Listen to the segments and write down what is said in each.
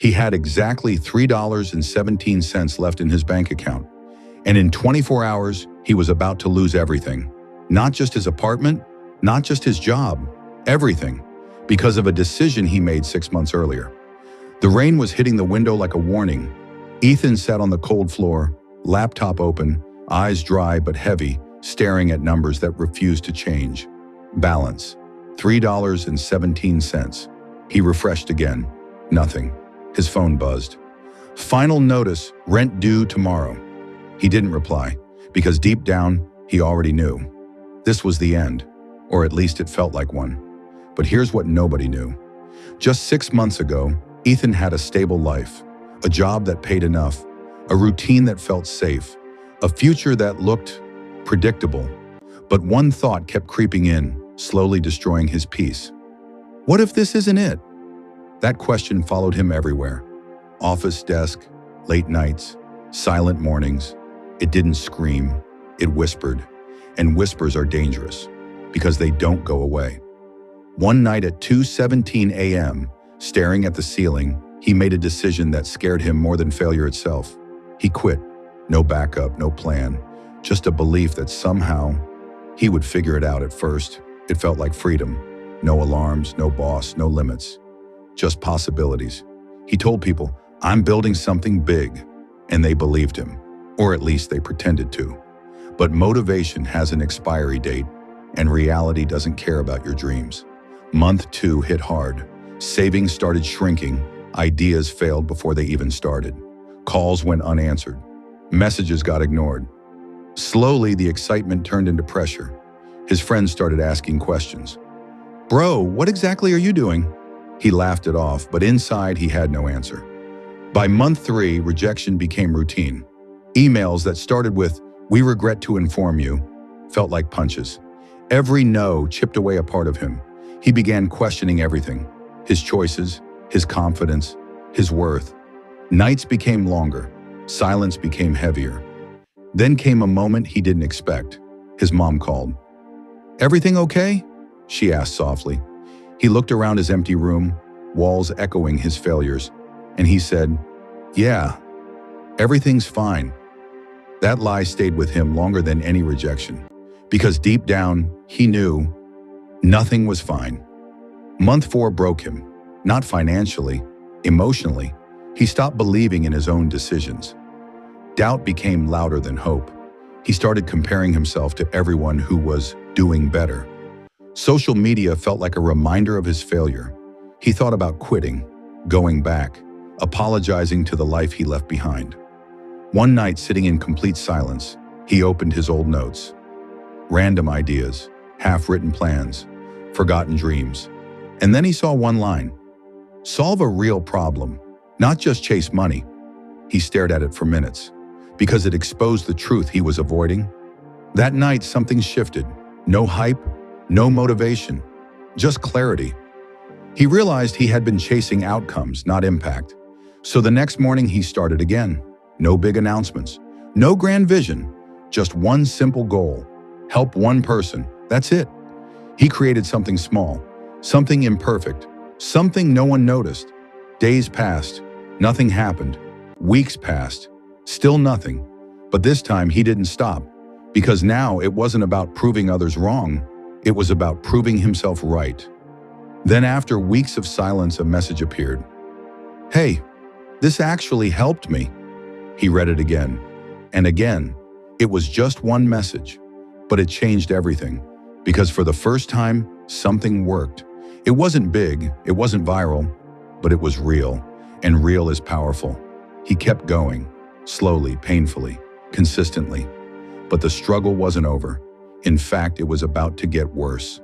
He had exactly $3.17 left in his bank account. And in 24 hours, he was about to lose everything. Not just his apartment, not just his job, everything, because of a decision he made 6 months earlier. The rain was hitting the window like a warning. Ethan sat on the cold floor, laptop open, eyes dry but heavy, staring at numbers that refused to change. Balance, $3.17. He refreshed again. Nothing. His phone buzzed. Final notice, rent due tomorrow. He didn't reply, because deep down, he already knew. This was the end, or at least it felt like one. But here's what nobody knew. Just 6 months ago, Ethan had a stable life, a job that paid enough, a routine that felt safe, a future that looked predictable. But one thought kept creeping in, slowly destroying his peace. What if this isn't it? That question followed him everywhere. Office desk, late nights, silent mornings. It didn't scream, it whispered. And whispers are dangerous, because they don't go away. One night at 2:17 a.m., staring at the ceiling, he made a decision that scared him more than failure itself. He quit. No backup, no plan, just a belief that somehow he would figure it out. At first, it felt like freedom. No alarms, no boss, no limits. Just possibilities. He told people, "I'm building something big," and they believed him, or at least they pretended to. But motivation has an expiry date, and reality doesn't care about your dreams. Month 2 hit hard. Savings started shrinking. Ideas failed before they even started. Calls went unanswered. Messages got ignored. Slowly, the excitement turned into pressure. His friends started asking questions. "Bro, what exactly are you doing?" He laughed it off, but inside he had no answer. By month 3, rejection became routine. Emails that started with, "We regret to inform you," felt like punches. Every no chipped away a part of him. He began questioning everything. His choices, his confidence, his worth. Nights became longer. Silence became heavier. Then came a moment he didn't expect. His mom called. "Everything okay?" she asked softly. He looked around his empty room, walls echoing his failures, and he said, "Yeah, everything's fine." That lie stayed with him longer than any rejection, because deep down, he knew nothing was fine. Month 4 broke him, not financially, emotionally. He stopped believing in his own decisions. Doubt became louder than hope. He started comparing himself to everyone who was doing better. Social media felt like a reminder of his failure. He thought about quitting, going back, apologizing to the life he left behind. One night, sitting in complete silence, he opened his old notes. Random ideas, half-written plans, forgotten dreams. And then he saw one line. Solve a real problem, not just chase money. He stared at it for minutes, because it exposed the truth he was avoiding. That night, something shifted. No hype, no motivation, just clarity. He realized he had been chasing outcomes, not impact. So the next morning he started again. No big announcements, no grand vision, just one simple goal. Help one person, that's it. He created something small, something imperfect, something no one noticed. Days passed, nothing happened. Weeks passed, still nothing. But this time he didn't stop, because now it wasn't about proving others wrong. It was about proving himself right. Then after weeks of silence, a message appeared. "Hey, this actually helped me." He read it again and again. It was just one message, but it changed everything, because for the first time, something worked. It wasn't big, it wasn't viral, but it was real, and real is powerful. He kept going, slowly, painfully, consistently. But the struggle wasn't over. In fact, it was about to get worse.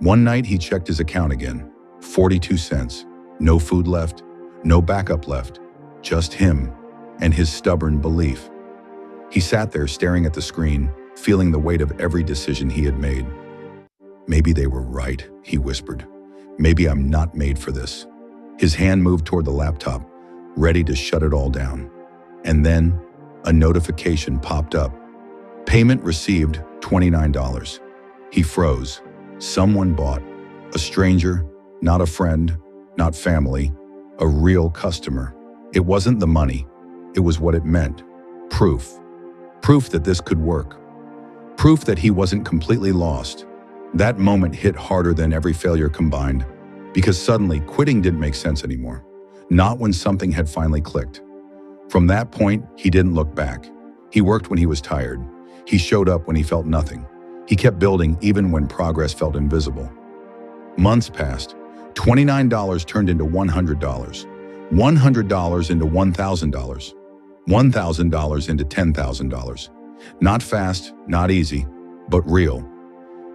One night he checked his account again. 42 cents. No food left, no backup left. Just him and his stubborn belief. He sat there staring at the screen, feeling the weight of every decision he had made. "Maybe they were right," he whispered. "Maybe I'm not made for this." His hand moved toward the laptop, ready to shut it all down. And then a notification popped up. Payment received, $29. He froze. Someone bought. A stranger, not a friend, not family, a real customer. It wasn't the money. It was what it meant. Proof. Proof that this could work. Proof that he wasn't completely lost. That moment hit harder than every failure combined, because suddenly quitting didn't make sense anymore. Not when something had finally clicked. From that point, he didn't look back. He worked when he was tired. He showed up when he felt nothing. He kept building even when progress felt invisible. Months passed. $29 turned into $100. $100 into $1,000. $1,000 into $10,000. Not fast, not easy, but real.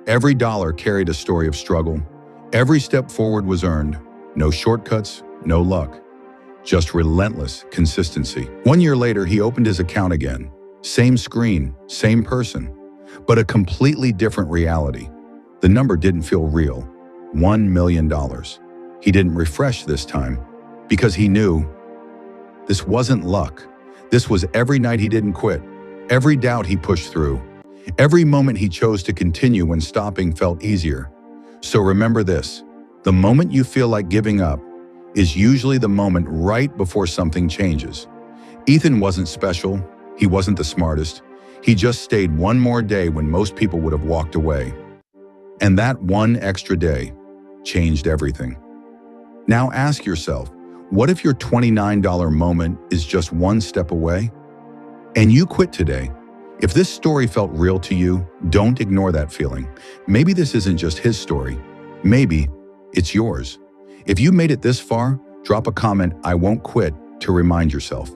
Every dollar carried a story of struggle. Every step forward was earned. No shortcuts, no luck. Just relentless consistency. 1 year later, he opened his account again. Same screen, same person, but a completely different reality. The number didn't feel real. $1 million. He didn't refresh this time because he knew this wasn't luck. This was every night he didn't quit, every doubt he pushed through, every moment he chose to continue when stopping felt easier. So remember this, the moment you feel like giving up is usually the moment right before something changes. Ethan wasn't special, he wasn't the smartest, he just stayed one more day when most people would have walked away. And that one extra day changed everything. Now ask yourself, what if your $29 moment is just one step away? And you quit today. If this story felt real to you, don't ignore that feeling. Maybe this isn't just his story. Maybe it's yours. If you made it this far, drop a comment, "I won't quit," to remind yourself.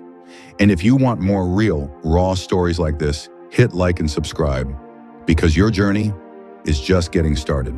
And if you want more real, raw stories like this, hit like and subscribe, because your journey is just getting started.